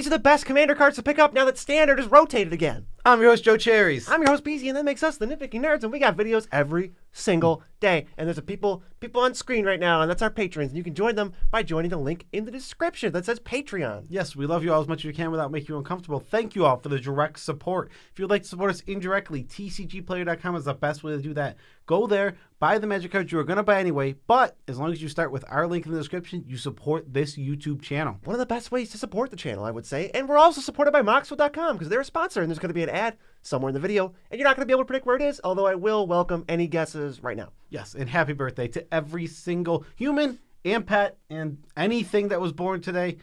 These are the best commander cards to pick up now that Standard is rotated again. I'm your host, Joe Cherries. I'm your host, Beezy, and that makes us the Nitpicking Nerds, and we got videos every single day. And there's a people on screen right now, and that's our patrons. And you can join them by joining the link in the description that says Patreon. Yes, we love you all as much as we can without making you uncomfortable. Thank you all for the direct support. If you'd like to support us indirectly, tcgplayer.com is the best way to do that. Go there, buy the magic cards you were going to buy anyway, but as long as you start with our link in the description, you support this YouTube channel. One of the best ways to support the channel, I would say. And we're also supported by Maxfield.com because they're a sponsor, and there's going to be an ad somewhere in the video, and you're not going to be able to predict where it is, although I will welcome any guesses right now. Yes, and happy birthday to every single human and pet and anything that was born today,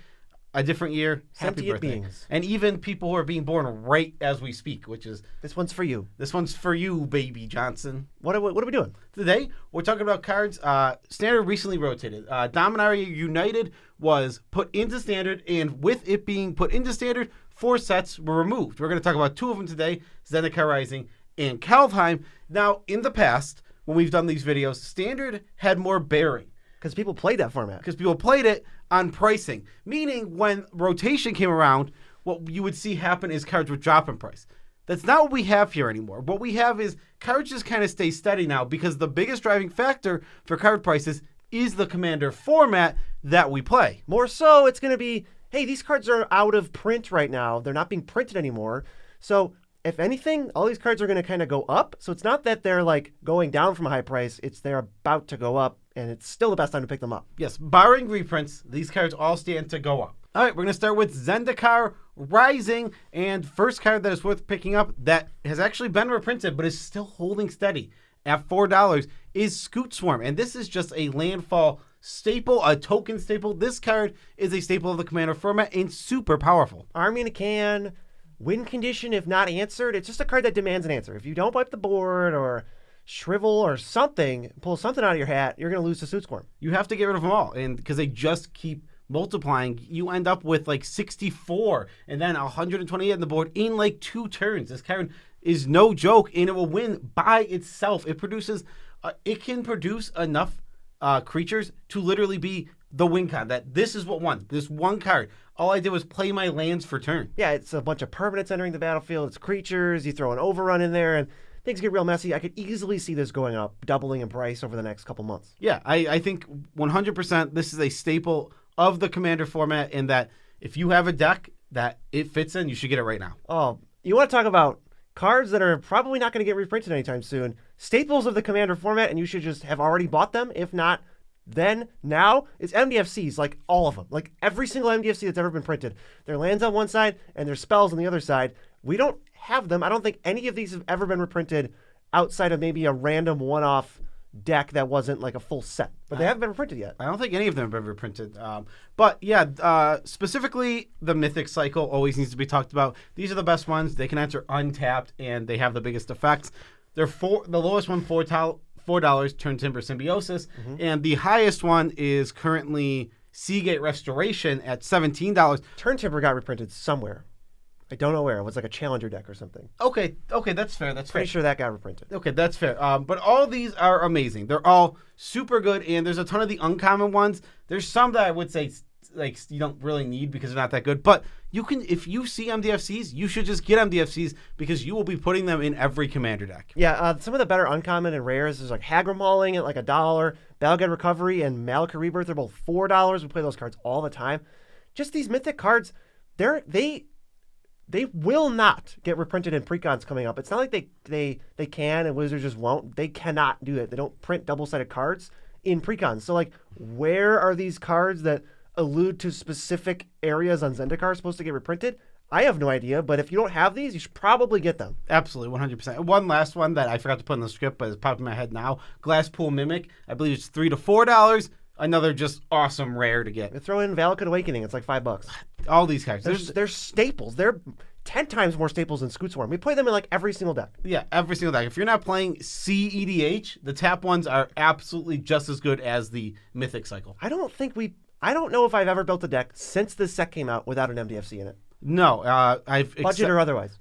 a different year. Happy Sentient birthday. beings. And even people who are being born right as we speak, which is... This one's for you. This one's for you, baby Johnson. What are we doing? Today, we're talking about cards. Standard recently rotated. Dominaria United was put into Standard, and with it being put into Standard, 4 sets were removed. We're going to talk about 2 of them today, Zendikar Rising and Kaldheim. Now, in the past, when we've done these videos, Standard had more bearing. Because people played that format. Because people played it on pricing. Meaning, when rotation came around, what you would see happen is cards would drop in price. That's not what we have here anymore. What we have is cards just kind of stay steady now because the biggest driving factor for card prices is the Commander format that we play. More so, it's going to be, hey, these cards are out of print right now. They're not being printed anymore. So, if anything, all these cards are going to kind of go up. So, it's not that they're like going down from a high price. It's they're about to go up, and it's still the best time to pick them up. Yes, barring reprints, these cards all stand to go up. All right, we're going to start with Zendikar Rising, and first card that is worth picking up that has actually been reprinted but is still holding steady at $4 is Scoot Swarm, and this is just a landfall staple, a token staple. This card is a staple of the Commander format and super powerful. Army in a can, win condition if not answered. It's just a card that demands an answer. If you don't wipe the board or shrivel or something, pull something out of your hat, you're going to lose to Scoot Swarm. You have to get rid of them all, and because they just keep multiplying, you end up with like 64 and then 128 on the board in like 2 turns. This card is no joke, and it will win by itself. It produces, it can produce enough creatures to literally be the win con. That this is what won. This one card. All I did was play my lands for turn. Yeah, it's a bunch of permanents entering the battlefield. It's creatures. You throw an overrun in there, and things get real messy. I could easily see this going up, doubling in price over the next couple months. Yeah, I think 100% this is a staple of the Commander format, in that if you have a deck that it fits in, you should get it right now. Oh, you want to talk about cards that are probably not going to get reprinted anytime soon. Staples of the Commander format, and you should just have already bought them. If not, then now it's MDFCs, like all of them. Like every single MDFC that's ever been printed. Their lands on one side and their spells on the other side. We don't have them. I don't think any of these have ever been reprinted outside of maybe a random one-off deck that wasn't like a full set, but they haven't been reprinted yet. I don't think any of them have been reprinted. But yeah, specifically the Mythic cycle always needs to be talked about. These are the best ones. They can enter untapped, and they have the biggest effects. They're the lowest one, $4, Turn Timber Symbiosis, and the highest one is currently Seagate Restoration at $17. Turn Timber got reprinted somewhere. I don't know where. It was like a Challenger deck or something. Okay, that's fair. Pretty sure that got reprinted. Okay, that's fair. But all these are amazing. They're all super good, and there's a ton of the uncommon ones. There's some that I would say like you don't really need because they're not that good. But you can, if you see MDFCs, you should just get MDFCs because you will be putting them in every Commander deck. Yeah, some of the better uncommon and rares is like Hagra Mauling at like $1, Balgad Recovery and Malika Rebirth. They're both $4. We play those cards all the time. Just these mythic cards, they will not get reprinted in precons coming up. It's not like they can and Wizards just won't. They cannot do it. They don't print double-sided cards in precons. So, like, where are these cards that allude to specific areas on Zendikar supposed to get reprinted? I have no idea, but if you don't have these, you should probably get them. Absolutely, 100%. One last one that I forgot to put in the script, but it's popping in my head now. Glasspool Mimic. I believe it's $3 to $4. Another just awesome rare to get. They throw in Veloc Awakening. It's like $5. All these cards. They're staples. They're 10 times more staples than Scoot Swarm. We play them in like every single deck. Yeah, every single deck. If you're not playing CEDH, the tap ones are absolutely just as good as the Mythic cycle. I don't know if I've ever built a deck since this set came out without an MDFC in it. No, Budget or otherwise.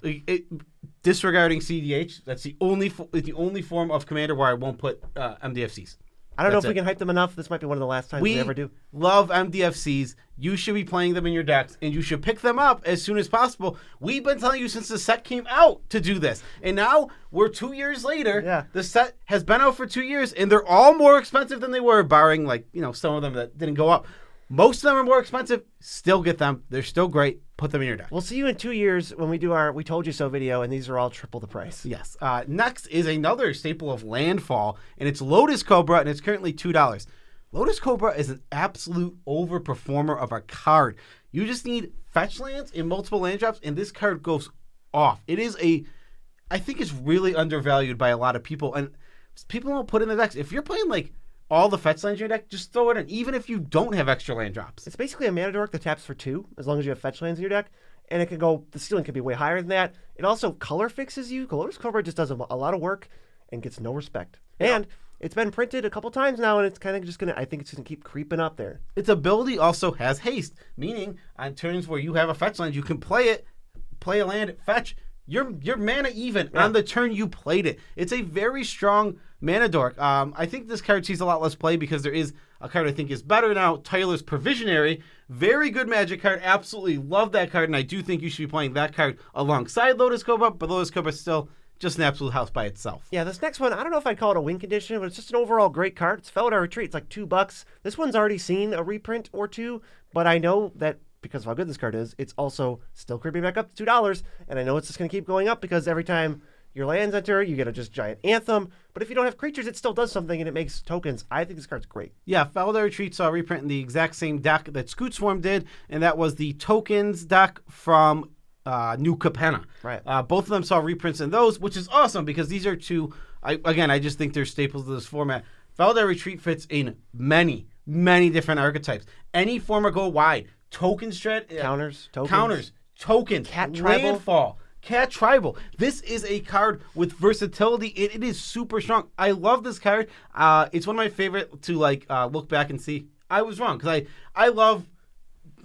Disregarding CEDH, that's the only form of Commander where I won't put MDFCs. I don't know if we can hype them enough. This might be one of the last times we ever do. Love MDFCs. You should be playing them in your decks, and you should pick them up as soon as possible. We've been telling you since the set came out to do this, and now we're 2 years later. Yeah. The set has been out for 2 years, and they're all more expensive than they were, barring some of them that didn't go up. Most of them are more expensive. Still get them. They're still great. Put them in your deck. We'll see you in 2 years when we do our We Told You So video, and these are all triple the price. Yes. Next is another staple of landfall, and it's Lotus Cobra, and it's currently $2. Lotus Cobra is an absolute overperformer of a card. You just need fetch lands in multiple land drops, and this card goes off. I think it's really undervalued by a lot of people, and people don't put in their decks. If you're playing all the fetch lands in your deck, just throw it in, even if you don't have extra land drops. It's basically a mana dork that taps for 2, as long as you have fetch lands in your deck. And it can go, the ceiling can be way higher than that. It also color fixes you. Lotus Cobra just does a lot of work and gets no respect. Yeah. And it's been printed a couple times now, and it's kind of just I think it's going to keep creeping up there. Its ability also has haste, meaning on turns where you have a fetch land, you can play a land, fetch, your mana even on the turn you played it. It's a very strong mana dork. I think this card sees a lot less play because there is a card I think is better now, Tyler's Provisionary. Very good Magic card. Absolutely love that card, and I do think you should be playing that card alongside Lotus Cobra, but Lotus Cobra is still just an absolute house by itself. Yeah, this next one, I don't know if I'd call it a win condition, but it's just an overall great card. It's Veloc Retreat. It's like $2. This one's already seen a reprint or two, but I know that because of how good this card is, it's also still creeping back up to $2, and I know it's just going to keep going up because every time your lands enter, you get a just giant Anthem, but if you don't have creatures, it still does something, and it makes tokens. I think this card's great. Yeah, Veloc Retreat saw a reprint in the exact same deck that Scoot Swarm did, and that was the tokens deck from New Capenna. Right. Both of them saw reprints in those, which is awesome because these are two, I just think they're staples of this format. Veloc Retreat fits in many different archetypes. Any form of go wide. Token strat. Counters. Tokens. Cat Tribal. Landfall. Cat Tribal. This is a card with versatility. It is super strong. I love this card. It's one of my favorite to look back and see. I was wrong because I love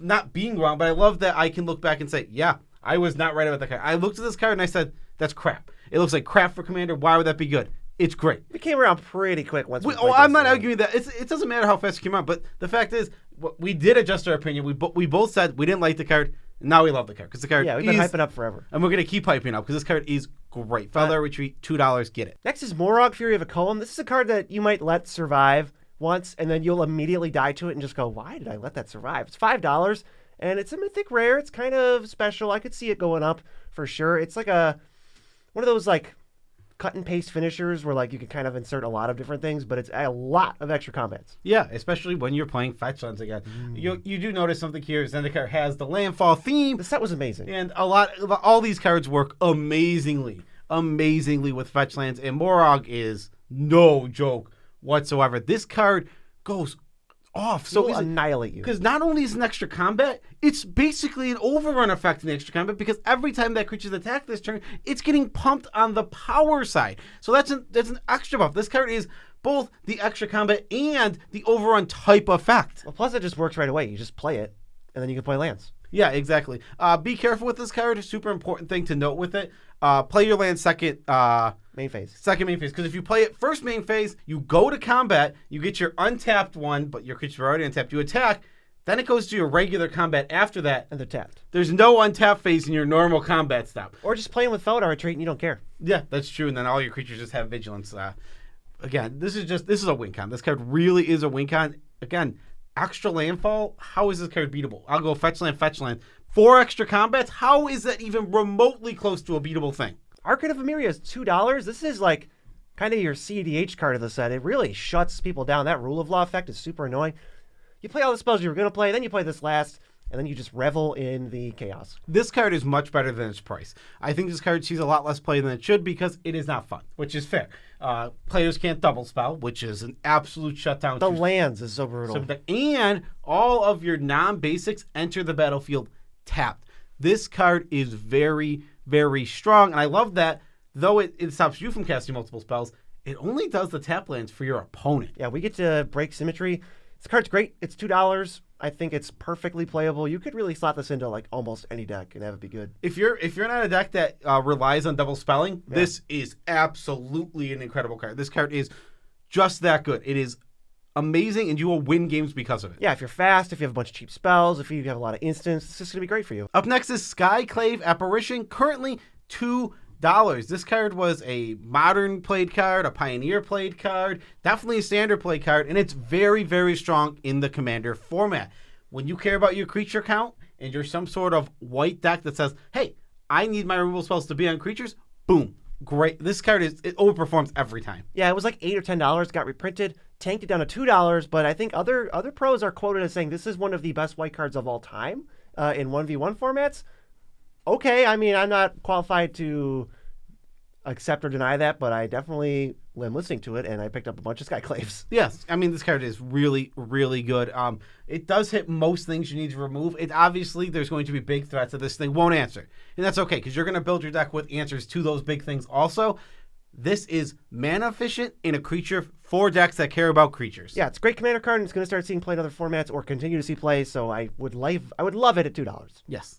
not being wrong, but I love that I can look back and say, yeah, I was not right about that card. I looked at this card and I said, that's crap. It looks like crap for Commander. Why would that be good? It's great. We came around pretty quick once. I'm not arguing that. It doesn't matter how fast it came out, but the fact is, we did adjust our opinion. We both said we didn't like the card. Now we love the card because the card. Yeah, we've been hyping up forever, and we're gonna keep hyping up because this card is great. Veloc Retreat, $2. Get it. Next is Morog, Fury of a Column. This is a card that you might let survive once, and then you'll immediately die to it and just go, "Why did I let that survive?" It's $5, and it's a mythic rare. It's kind of special. I could see it going up for sure. It's like one of those cut and paste finishers where you can kind of insert a lot of different things, but it's a lot of extra combats. Yeah, especially when you're playing fetch lands again. You do notice something here. Zendikar has the landfall theme. The set was amazing. And all these cards work amazingly with fetch lands, and Morog is no joke whatsoever. This card goes off. So it'll annihilate you. Because not only is it an extra combat, it's basically an overrun effect in the extra combat because every time that creature's attacked this turn, it's getting pumped on the power side. So that's an extra buff. This card is both the extra combat and the overrun type effect. Well, plus it just works right away. You just play it, and then you can play lands. Yeah, exactly. Be careful with this card. A super important thing to note with it. Play your land second main phase. Second main phase. Because if you play it first main phase, you go to combat, you get your untapped one, but your creatures are already untapped, you attack, then it goes to your regular combat after that. And they're tapped. There's no untapped phase in your normal combat stop. Or just playing with Veloc Retreat and you don't care. Yeah, that's true. And then all your creatures just have vigilance. Again, this is a win con. This card really is a win con. Again, extra landfall, how is this card beatable? I'll go fetch land. 4 extra combats, how is that even remotely close to a beatable thing? Archon of Ameria is $2. This is kind of your CDH card of the set. It really shuts people down. That Rule of Law effect is super annoying. You play all the spells you were going to play, then you play this last, and then you just revel in the chaos. This card is much better than its price. I think this card sees a lot less play than it should because it is not fun, which is fair. Players can't double spell, which is an absolute shutdown. The lands is so brutal. And all of your non-basics enter the battlefield tapped. This card is very, very strong, and I love that. Though it stops you from casting multiple spells, it only does the tap lands for your opponent. Yeah, we get to break symmetry. This card's great. It's $2. I think it's perfectly playable. You could really slot this into almost any deck and have it be good. If you're not a deck that relies on double spelling, This is absolutely an incredible card. This card is just that good. It is amazing, and you will win games because of it. Yeah, if you're fast, if you have a bunch of cheap spells, if you have a lot of instants, it's just going to be great for you. Up next is Skyclave Apparition, currently $2. This card was a modern played card, a pioneer played card, definitely a standard played card, and it's very, very strong in the Commander format. When you care about your creature count and you're some sort of white deck that says, hey, I need my removal spells to be on creatures, boom. Great. This card it overperforms every time. Yeah, it was like $8 or $10, got reprinted, tanked it down to $2, but I think other pros are quoted as saying this is one of the best white cards of all time in 1v1 formats. Okay, I mean, I'm not qualified to accept or deny that, but I definitely am listening to it, and I picked up a bunch of Skyclaves. Yes, I mean, this card is really, really good. It does hit most things you need to remove. It obviously, there's going to be big threats that this thing won't answer, and that's okay, because you're going to build your deck with answers to those big things also. This is mana efficient in a creature for decks that care about creatures. Yeah, it's a great commander card, and it's going to start seeing play in other formats or continue to see play, so I would love it at $2. Yes.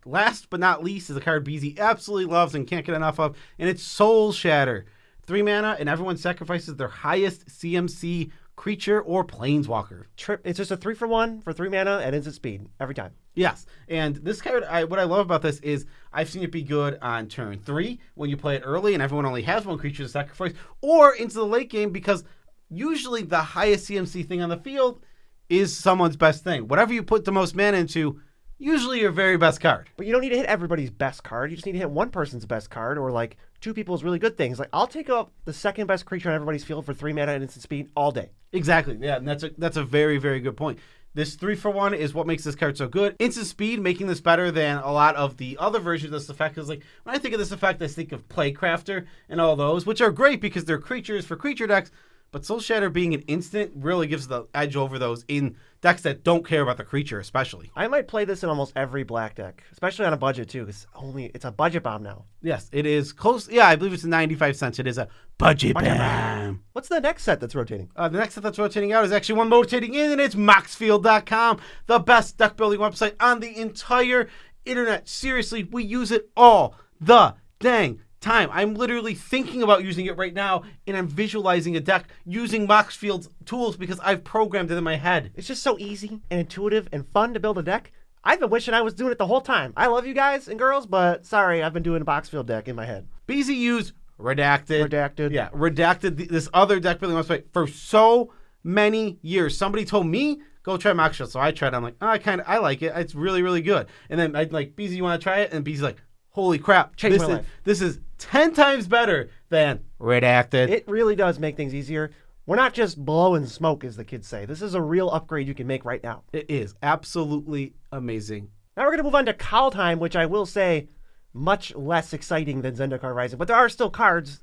Last but not least is a card BZ absolutely loves and can't get enough of, and it's Soul Shatter. 3 mana, and everyone sacrifices their highest CMC creature or planeswalker. It's just a 3-for-1 for 3 mana at instant speed every time. Yes, and this card, what I love about this is I've seen it be good on turn 3 when you play it early and everyone only has one creature to sacrifice, or into the late game because usually the highest CMC thing on the field is someone's best thing. Whatever you put the most mana into, usually your very best card. But you don't need to hit everybody's best card. You just need to hit one person's best card or like 2 people's really good things. Like I'll take up the second best creature on everybody's field for 3 mana and instant speed all day. Exactly. Yeah, and that's a very, very good point. This 3-for-1 is what makes this card so good. Instant speed, making this better than a lot of the other versions of this effect. Because like when I think of this effect, I think of Playcrafter and all those, which are great because they're creatures for creature decks. But Soul Shatter being an instant really gives the edge over those in decks that don't care about the creature, especially. I might play this in almost every black deck, especially on a budget too, because it's a budget bomb now. Yes, it is close. Yeah, I believe it's 95 cents. It is a budget bomb. What's the next set that's rotating? The next set that's rotating out is actually one rotating in, and it's Maxfield.com, the best deck building website on the entire internet. Seriously, we use it all the dang time. I'm literally thinking about using it right now, and I'm visualizing a deck using Maxfield's tools because I've programmed it in my head. It's just so easy and intuitive and fun to build a deck. I've been wishing I was doing it the whole time. I love you guys and girls, but sorry, I've been doing a Maxfield deck in my head. BZU's Redacted. Yeah, Redacted this other deck building website for so many years. Somebody told me, go try Maxfield. So I tried. I'm like, oh, I like it. It's really, really good. And then I'd like, BZ, you want to try it? And BZ's like, holy crap. Changed my life. This is 10 times better than Redacted. It really does make things easier. We're not just blowing smoke, as the kids say. This is a real upgrade you can make right now. It is absolutely amazing. Now we're going to move on to Kaldheim, which I will say much less exciting than Zendikar Rising. But there are still cards.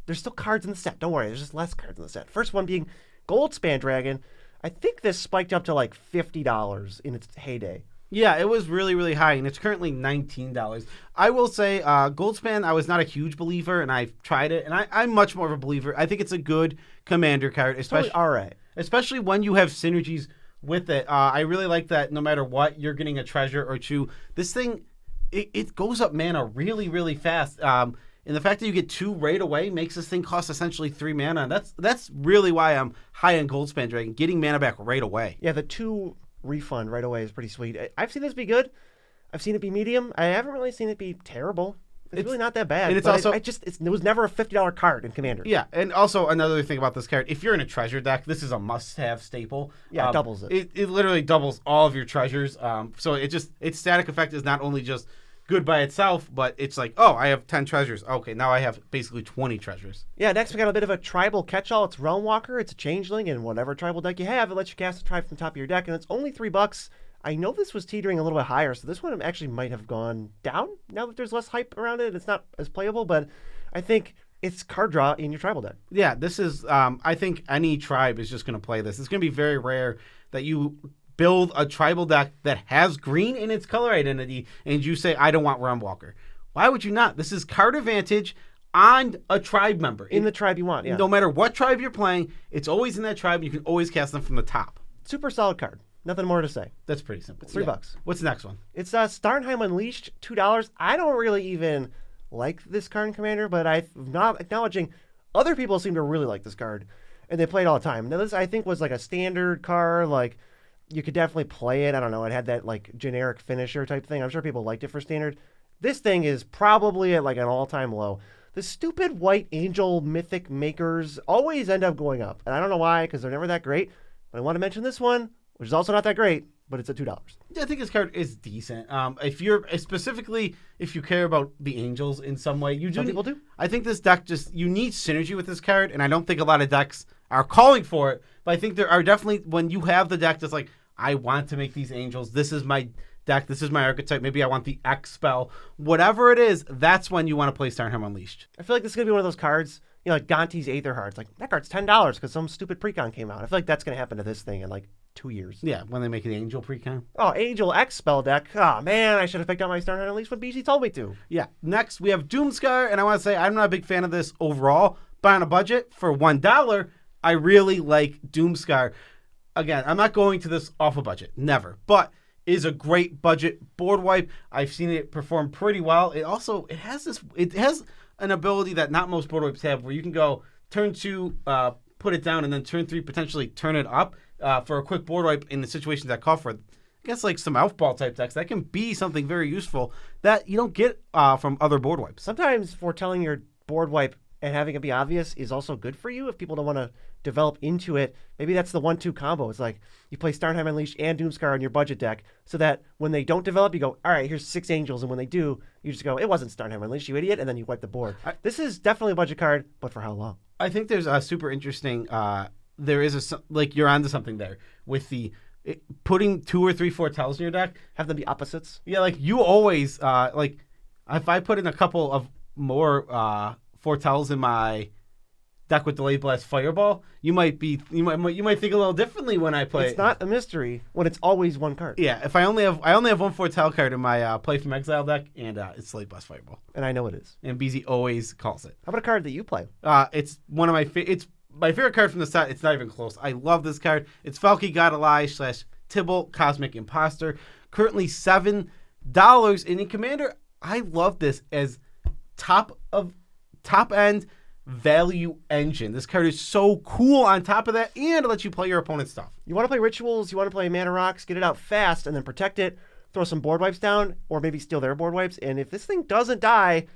There's still cards in the set. Don't worry. There's just less cards in the set. First one being Goldspan Dragon. I think this spiked up to like $50 in its heyday. Yeah, it was really, really high, and it's currently $19. I will say, Goldspan, I was not a huge believer, and I've tried it, and I'm much more of a believer. I think it's a good commander card, especially totally all right. Especially when you have synergies with it. I really like that no matter what, you're getting a treasure or two. This thing, it goes up mana really, really fast. And the fact that you get 2 right away makes this thing cost essentially 3 mana. And that's really why I'm high on Goldspan Dragon, getting mana back right away. Yeah, the 2 refund right away is pretty sweet. I've seen this be good. I've seen it be medium. I haven't really seen it be terrible. It's really not that bad. And it's also it was never a $50 card in Commander. Yeah, and also another thing about this card, if you're in a treasure deck, this is a must-have staple. Yeah, it doubles it. It literally doubles all of your treasures. So its static effect is not only just good by itself, but it's like, oh, I have 10 treasures. Okay, now I have basically 20 treasures. Yeah, next we got a bit of a tribal catch-all. It's Realm Walker. It's a changeling, and whatever tribal deck you have, it lets you cast a tribe from the top of your deck, and it's only $3. I know this was teetering a little bit higher, so this one actually might have gone down now that there's less hype around it. It's not as playable, but I think it's card draw in your tribal deck. Yeah, this is, I think any tribe is just going to play this. It's going to be very rare that you build a tribal deck that has green in its color identity and you say, I don't want Realm Walker. Why would you not? This is card advantage on a tribe member. In the tribe you want, yeah. No matter what tribe you're playing, it's always in that tribe, and you can always cast them from the top. Super solid card. Nothing more to say. That's pretty simple. It's $3. What's the next one? It's Starlight Unleashed, $2. I don't really even like this card in Commander, but I'm not acknowledging other people seem to really like this card. and they play it all the time. Now this I think was like a standard card, like you could definitely play it. I don't know, it had that like generic finisher type thing. I'm sure people liked it for standard. This thing is probably at like an all-time low. The stupid white angel mythic makers always end up going up, and I don't know why, because they're never that great. But I want to mention this one, which is also not that great, but it's at $2. Yeah, I think this card is decent. If you're specifically if you care about the angels in some way, you do. Some people do. I think this deck you need synergy with this card, and I don't think a lot of decks are calling for it. But I think there are definitely when you have the deck that's like, I want to make these angels. This is my deck. This is my archetype. Maybe I want the X spell. Whatever it is, that's when you want to play Starlight Unleashed. I feel like this is gonna be one of those cards. You know, like Gonti's Aether Hearts. Like, that card's $10 because some stupid precon came out. I feel like that's going to happen to this thing in like 2 years. Yeah, when they make an Angel precon. Oh, Angel X spell deck. Oh, man, I should have picked up my Starlight Unleashed when BG told me to. Yeah. Next, we have Doomskar, and I want to say I'm not a big fan of this overall, but on a budget for $1, I really like Doomskar. Again, I'm not going to this off a budget. Never. But is a great budget board wipe. I've seen it perform pretty well. It has an ability that not most board wipes have, where you can go turn 2, put it down, and then turn 3 potentially turn it up for a quick board wipe in the situations that call for it. I guess like some Elfball type decks, that can be something very useful that you don't get from other board wipes. Sometimes foretelling your board wipe and having it be obvious is also good for you if people don't want to develop into it. Maybe that's the 1-2 combo. It's like you play Starlight Unleashed and Doomskar on your budget deck so that when they don't develop, you go, all right, here's 6 angels. And when they do, you just go, it wasn't Starlight Unleashed, you idiot. And then you wipe the board. This is definitely a budget card, but for how long? I think there's a super interesting, there is like you're onto something there with putting 2 or 3 foretells in your deck. Have them be opposites. Yeah, like you always, like if I put in a couple of more foretells in my deck with Delayed Blast Fireball, you might think a little differently when I play. It's not a mystery when it's always one card. Yeah, if I only have one foretell card in my Play from Exile deck, and it's Delayed Blast Fireball. And I know it is. And BZ always calls it. How about a card that you play? It's one of my it's my favorite card from the set. It's not even close. I love this card. It's Valky God Ally / Tibble Cosmic Imposter. Currently $7 in Commander. I love this as top end value engine. This card is so cool on top of that, and it lets you play your opponent's stuff. You want to play rituals, you want to play mana rocks, get it out fast, and then protect it, throw some board wipes down, or maybe steal their board wipes, and if this thing doesn't die,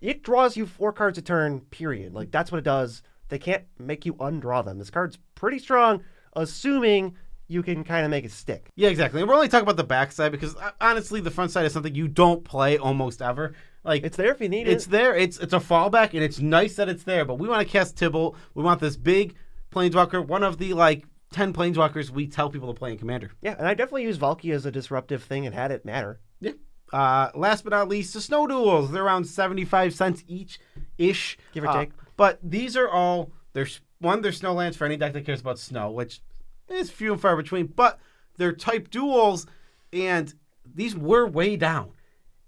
it draws you 4 cards a turn, period. Like, that's what it does. They can't make you undraw them. This card's pretty strong, assuming you can kind of make it stick. Yeah, exactly. And we're only talking about the backside because, honestly, the front side is something you don't play almost ever. Like, it's there if you need it. It's there. It's a fallback, and it's nice that it's there. But we want to cast Tibble. We want this big planeswalker, one of the 10 planeswalkers we tell people to play in Commander. Yeah, and I definitely use Valky as a disruptive thing and had it matter. Yeah. Last but not least, the Snow Duels. They're around 75 cents each-ish. Give or take. But these are all, they're Snowlands for any deck that cares about snow, which is few and far between. But they're type duels, and these were way down.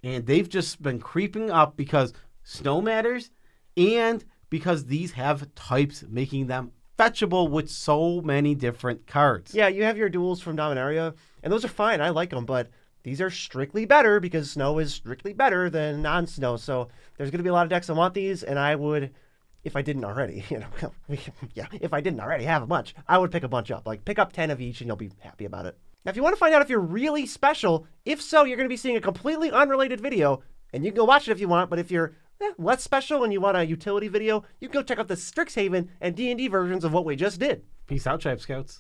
And they've just been creeping up because snow matters and because these have types, making them fetchable with so many different cards. Yeah, you have your duels from Dominaria, and those are fine. I like them, but these are strictly better because snow is strictly better than non-snow. So there's going to be a lot of decks that want these, and I would, if I didn't already, if I didn't already have a bunch, I would pick a bunch up. Like, pick up 10 of each, and you'll be happy about it. Now, if you want to find out if you're really special, if so, you're going to be seeing a completely unrelated video, and you can go watch it if you want, but if you're less special and you want a utility video, you can go check out the Strixhaven and D&D versions of what we just did. Peace out, Tribe Scouts.